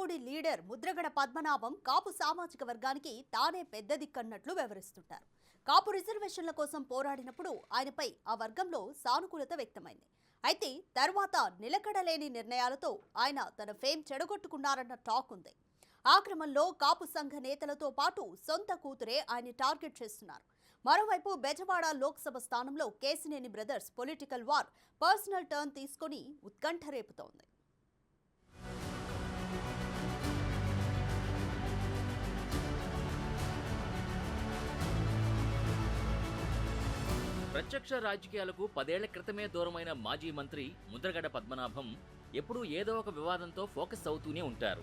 Kirlampudi leader Mudragada Padmanabham కాపు సామాజిక వర్గానికి తానే పెద్ద దిక్కన్నట్లు వివరిస్తుంటారు. కాపు రిజర్వేషన్ల కోసం పోరాడినప్పుడు ఆయనపై ఆ వర్గంలో సానుకూలత వ్యక్తమైంది. అయితే తర్వాత నిలకడలేని నిర్ణయాలతో ఆయన తన ఫేమ్ చెడగొట్టుకున్నారన్న టాక్ ఉంది. ఆ క్రమంలో కాపు సంఘ నేతలతో పాటు సొంత కూతురే ఆయన టార్గెట్ చేస్తున్నారు. మరోవైపు బెజవాడ లోక్సభ స్థానంలో Kesineni brothers political war personal turn తీసుకుని ఉత్కంఠ రేపుతోంది. ప్రత్యక్ష రాజకీయాలకు 10 ఏళ్ల క్రితమే దూరమైన మాజీ మంత్రి ముద్రగడ పద్మనాభం ఎప్పుడూ ఏదో ఒక వివాదంతో ఫోకస్ అవుతూనే ఉంటారు.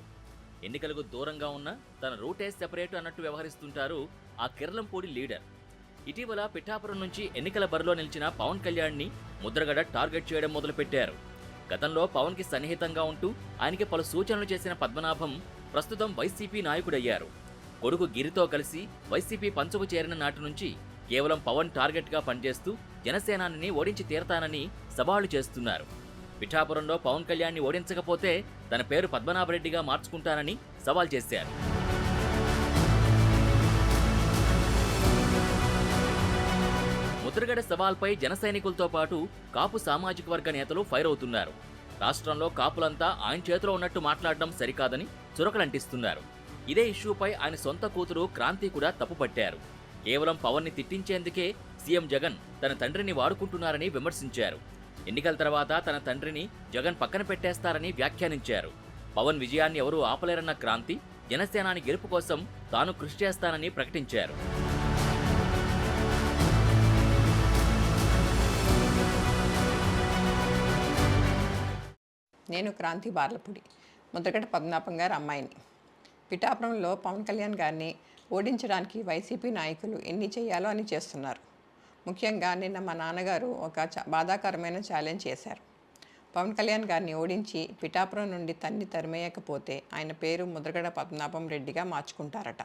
ఎన్నికలకు దూరంగా ఉన్న తన రూటే సెపరేట్ అన్నట్టు వ్యవహరిస్తుంటారు ఆ కెర్లంపూడి లీడర్. ఇటీవల పిఠాపురం నుంచి ఎన్నికల బరిలో నిలిచిన పవన్ కళ్యాణ్ని ముద్రగడ టార్గెట్ చేయడం మొదలుపెట్టారు. గతంలో పవన్ కి సన్నిహితంగా ఉంటూ ఆయనకి పలు సూచనలు చేసిన పద్మనాభం ప్రస్తుతం వైసీపీ నాయకుడయ్యారు. కొడుకు గిరితో కలిసి వైసీపీ పంచుకు చేరిన నాటి నుంచి కేవలం పవన్ టార్గెట్ గా పనిచేస్తూ జనసేనాని ఓడించి తీరతానని సవాళ్లు చేస్తున్నారు. పిఠాపురంలో పవన్ కళ్యాణ్ని ఓడించకపోతే తన పేరు పద్మనాభరెడ్డిగా మార్చుకుంటానని సవాల్ చేశారు. ముద్రగడ సవాల్పై జన సైనికులతో పాటు కాపు సామాజిక వర్గ నేతలు ఫైర్ అవుతున్నారు. రాష్ట్రంలో కాపులంతా ఆయన చేతిలో ఉన్నట్టు మాట్లాడడం సరికాదని చురకలంటిస్తున్నారు. ఇదే ఇష్యూపై ఆయన సొంత కూతురు క్రాంతి కూడా తప్పుపట్టారు. కేవలం పవన్ ని తిట్టించేందుకే సీఎం జగన్ తన తండ్రిని వాడుకుంటున్నారని విమర్శించారు. ఎన్నికల తర్వాత తన తండ్రిని జగన్ పక్కన పెట్టేస్తారని వ్యాఖ్యానించారు. పవన్ విజయాన్ని ఎవరూ ఆపలేరన్న క్రాంతి జనసేనాని గెలుపు కోసం తాను కృషి చేస్తానని ప్రకటించారు. నేను క్రాంతి బార్లపూడి, ముద్రగడ పద్మనాభం గారి అమ్మాయిని. పిఠాపురంలో పవన్ కళ్యాణ్ గారిని ఓడించడానికి వైసీపీ నాయకులు ఎన్ని చేయాలో అని చేస్తున్నారు. ముఖ్యంగా నిన్న మా నాన్నగారు ఒక బాధాకరమైన ఛాలెంజ్ చేశారు. పవన్ కళ్యాణ్ గారిని ఓడించి పిఠాపురం నుండి తరిమేయకపోతే ఆయన పేరు ముద్రగడ పద్మనాభం రెడ్డిగా మార్చుకుంటారట.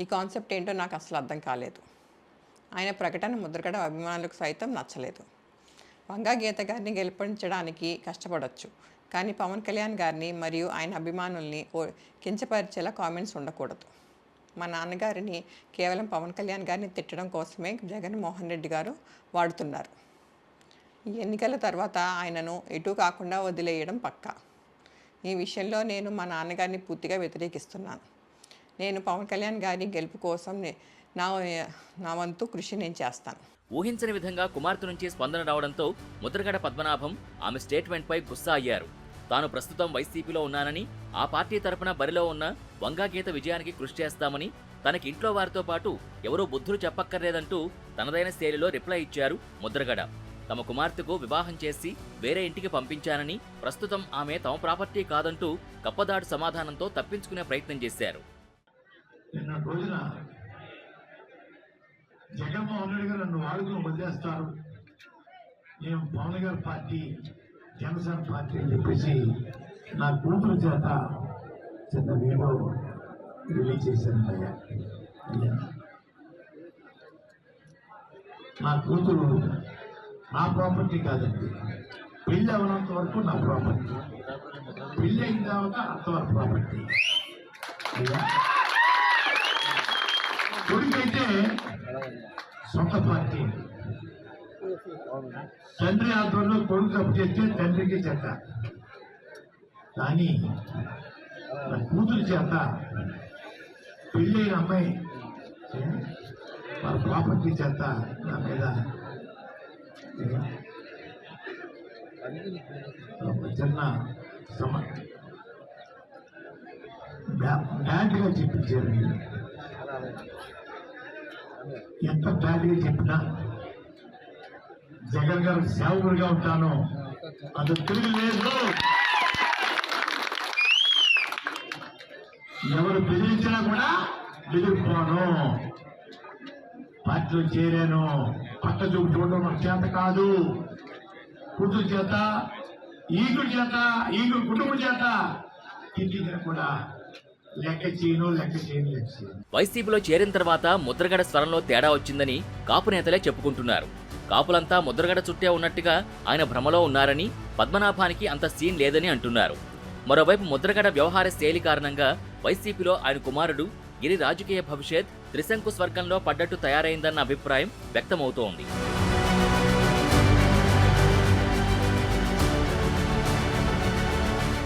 ఈ కాన్సెప్ట్ ఏంటో నాకు అసలు అర్థం కాలేదు. ఆయన ప్రకటన ముద్రగడ అభిమానులకు సైతం నచ్చలేదు. వంగా గీత గారిని గెలిపించడానికి కష్టపడవచ్చు, కానీ పవన్ కళ్యాణ్ గారిని మరియు ఆయన అభిమానుల్ని కించపరిచేలా కామెంట్స్ ఉండకూడదు. మా నాన్నగారిని కేవలం పవన్ కళ్యాణ్ గారిని తిట్టడం కోసమే జగన్మోహన్ రెడ్డి గారు వాడుతున్నారు. ఈ ఎన్నికల తర్వాత ఆయనను ఎటు కాకుండా వదిలేయడం పక్కా. ఈ విషయంలో నేను మా నాన్నగారిని పూర్తిగా వ్యతిరేకిస్తున్నాను. నేను పవన్ కళ్యాణ్ గారి గెలుపు కోసం నా వంతు కృషి నేను చేస్తాను. ఊహించని విధంగా కుమార్తె నుంచి స్పందన రావడంతో ముద్రగడ పద్మనాభం ఆమె స్టేట్మెంట్పై గుస్సా అయ్యారు. తాను ప్రస్తుతం వైసీపీలో ఉన్నానని, ఆ పార్టీ తరపున బరిలో ఉన్న వంగాగీత విజయానికి కృషి చేస్తామని, తనకి ఇంట్లో వారితో పాటు ఎవరూ బుద్ధులు చెప్పక్కర్లేదంటూ తనదైన శైలిలో రిప్లై ఇచ్చారు ముద్రగడ. తమ కుమార్తెకు వివాహం చేసి వేరే ఇంటికి పంపించానని, ప్రస్తుతం ఆమె తమ ప్రాపర్టీ కాదంటూ కప్పదాడు సమాధానంతో తప్పించుకునే ప్రయత్నం చేశారు. జగన్మోహన్ రెడ్డి గారు నన్ను వాడుకుని వదిలేస్తారు, నేను పవన్ గారి పార్టీ జనసేన పార్టీ అని చెప్పేసి నా కూతురు చేత చిన్న వీడియో రిలీజ్ చేశాను. అయ్యా, నా కూతురు నా ప్రాపర్టీ కాదండి, పెళ్ళి అవనంత వరకు నా ప్రాపర్టీ, పెళ్ళి అయిన తర్వాత అంతవరకు ప్రాపర్టీ. అయ్యా, కొడుకైతే సొంత పార్టీ, తండ్రి ఆధ్వర్యంలో కొడుకు తప్పు చేస్తే తండ్రికి చెత్త, కానీ నా కూతురు చేత పెళ్ళైన అమ్మాయి వాళ్ళ ప్రాపర్టీ చేత నా మీద చిన్న బ్యాడ్గా చెప్పించారు. ఎంత బ్యాడ్గా చెప్పినా జగన్ గారు సేవకుడిగా ఉంటాను, అది తిరిగి లేదు. ఎవరు బెదిరించినా కూడా బెదిరిపోను. పార్టీలో చేరాను, పక్క చూపు చూడడం నాకు చేత కాదు. కూతురు చేత, ఈగుడి చేత, ఈగుడు కుటుంబం చేత తిట్టించిన కూడా లెక్క చేయను. వైసీపీలో చేరిన తర్వాత ముద్రగడ స్వరంలో తేడా వచ్చిందని కాపు నేతలే చెప్పుకుంటున్నారు. కాపులంతా ముద్రగడ చుట్టే ఉన్నట్టుగా ఆయన భ్రమలో ఉన్నారని, పద్మనాభానికి అంత సీన్ లేదని అంటున్నారు. మరోవైపు ముద్రగడ వ్యవహార శైలి కారణంగా వైసీపీలో ఆయన కుమారుడు గిరి రాజకీయ భవిష్యత్ త్రిశంకు స్వర్గంలో పడ్డట్టు తయారైందన్న అభిప్రాయం వ్యక్తమవుతోంది.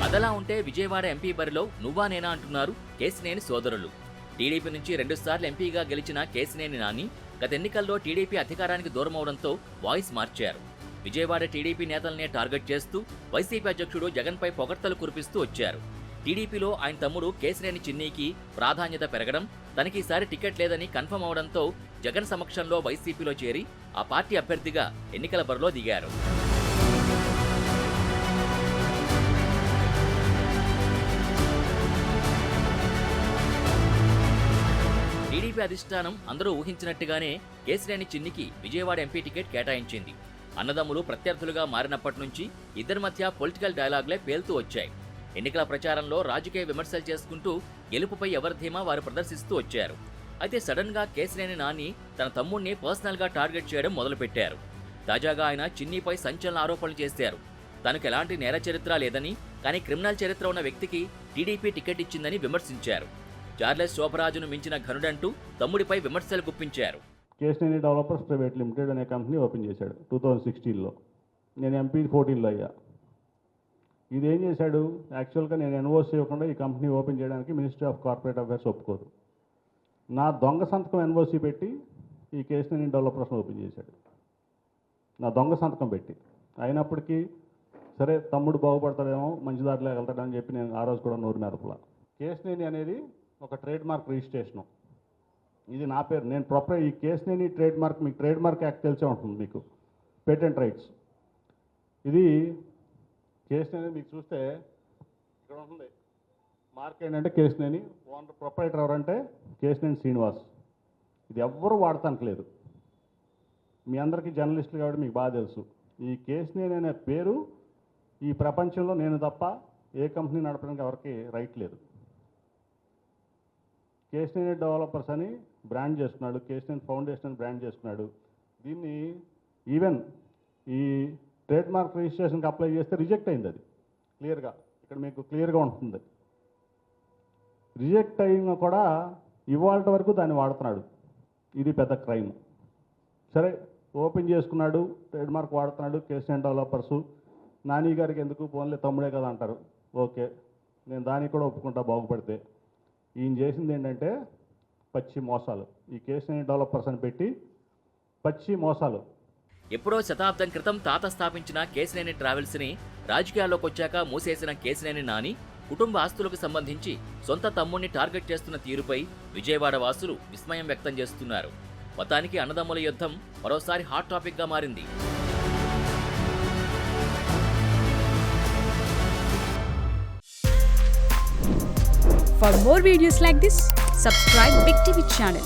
అదలా ఉంటే విజయవాడ ఎంపీ బరిలో నువ్వా నేనా అంటున్నారు కేశినేని సోదరులు. టీడీపీ నుంచి 2 సార్లు ఎంపీగా గెలిచిన కేశినేని నాని గత ఎన్నికల్లో టీడీపీ అధికారానికి దూరమవడంతో వాయిస్ మార్చారు. విజయవాడ టీడీపీ నేతలనే టార్గెట్ చేస్తూ వైసీపీ అధ్యక్షుడు జగన్పై పొగడ్తలు కురిపిస్తూ వచ్చారు. టీడీపీలో ఆయన తమ్ముడు కేశినేని చిన్నీకి ప్రాధాన్యత పెరగడం, తనకీసారి టికెట్ లేదని కన్ఫర్మ్ అవడంతో జగన్ సమక్షంలో వైసీపీలో చేరి ఆ పార్టీ అభ్యర్థిగా ఎన్నికల బరిలో దిగారు. టీడీపీ అధిష్టానం అందరూ ఊహించినట్టుగానే కేశినేని చిన్నికి విజయవాడ ఎంపీ టికెట్ కేటాయించింది. అన్నదమ్ములు ప్రత్యర్థులుగా మారినప్పటి నుంచి ఇద్దరి మధ్య పొలిటికల్ డైలాగులే పేలుతూ వచ్చాయి. ఎన్నికల ప్రచారంలో రాజకీయ విమర్శలు చేసుకుంటూ గెలుపుపై ఎవరి ధీమా వారు ప్రదర్శిస్తూ వచ్చారు. అయితే సడన్ గా కేశినేని నాని తన తమ్ముణ్ణి పర్సనల్ గా టార్గెట్ చేయడం మొదలుపెట్టారు. తాజాగా ఆయన చిన్నీపై సంచలన ఆరోపణలు చేశారు. తనకు ఎలాంటి నేర చరిత్ర లేదని, కానీ క్రిమినల్ చరిత్ర ఉన్న వ్యక్తికి టీడీపీ టికెట్ ఇచ్చిందని విమర్శించారు. చార్లెస్ శోభరాజును మించిన ఘనుడంటూ తమ్ముడిపై విమర్శలు గుప్పించారు. కేశినేని డెవలపర్స్ ప్రైవేట్ లిమిటెడ్ అనే కంపెనీ ఓపెన్ చేశాడు 2016లో. నేను ఎంపీ 14లో అయ్యా. ఇది ఏం చేశాడు, యాక్చువల్గా నేను ఎన్ఓసి ఇవ్వకుండా ఈ కంపెనీ ఓపెన్ చేయడానికి మినిస్ట్రీ ఆఫ్ కార్పొరేట్ అఫైర్స్ ఒప్పుకోదు. నా దొంగ సంతకం ఎన్ఓసి పెట్టి ఈ కేశినేని డెవలపర్స్ని ఓపెన్ చేశాడు. నా దొంగ సంతకం పెట్టి. అయినప్పటికీ సరే తమ్ముడు బాగుపడతాడేమో, మంచి దారిలో వెళ్తాడని చెప్పి నేను ఆ రోజు కూడా నోరు మెదపలా. కేశినేని అనేది ఒక ట్రేడ్ మార్క్ రిజిస్ట్రేషను. ఇది నా పేరు, నేను ఈ కేశినేని ట్రేడ్ మార్క్, మీకు ట్రేడ్ మార్క్ యాక్ట్ తెలిసే ఉంటుంది, మీకు పేటెంట్ రైట్స్. ఇది కేశినేని మీకు చూస్తే ఇక్కడ ఉంటుంది మార్క్ ఏంటంటే కేశినేని. ఓనర్ ప్రొపరైటర్ ఎవరంటే కేశినేని శ్రీనివాస్. ఇది ఎవ్వరూ వాడటానికి లేదు. మీ అందరికీ జర్నలిస్టులు కాబట్టి మీకు బాగా తెలుసు. ఈ కేశినేని అనే పేరు ఈ ప్రపంచంలో నేను తప్ప ఏ కంపెనీ నడపడానికి ఎవరికి రైట్ లేదు. కేశినేని డెవలపర్స్ అని బ్రాండ్ చేసుకున్నాడు, కేశినేని ఫౌండేషన్ అని బ్రాండ్ చేసుకున్నాడు. దీన్ని ఈవెన్ ఈ ట్రేడ్ మార్క్ రిజిస్ట్రేషన్కి అప్లై చేస్తే రిజెక్ట్ అయింది. అది క్లియర్గా ఇక్కడ మీకు క్లియర్గా ఉంటుంది. రిజెక్ట్ అయినా కూడా ఇవాళ వరకు దాన్ని వాడుతున్నాడు. ఇది పెద్ద క్రైమ్. సరే ఓపెన్ చేసుకున్నాడు, ట్రేడ్ మార్క్ వాడుతున్నాడు కేశినేని డెవలపర్సు. నాని గారికి ఎందుకు ఫోన్లే తమ్ముడే కదా అంటారు. ఓకే, నేను దానికి కూడా ఒప్పుకుంటా బాగుపడితే. ఈయన చేసింది ఏంటంటే పచ్చి మోసాలు. ఈ కేశినేని డెవలపర్స్ అని పెట్టి పచ్చి మోసాలు. ఎప్పుడో శతాబ్దం క్రితం తాత స్థాపించిన కేశినేని ట్రావెల్స్ని రాజకీయాల్లోకి వచ్చాక మూసేసిన కేశినేని నాని కుటుంబ ఆస్తులకు సంబంధించి సొంత తమ్ముణ్ణి టార్గెట్ చేస్తున్న తీరుపై విజయవాడ వాసులు విస్మయం వ్యక్తం చేస్తున్నారు. మొత్తానికి అన్నదమ్ముల యుద్ధం మరోసారి హాట్ టాపిక్గా మారింది. For more videos like this, subscribe Big TV channel.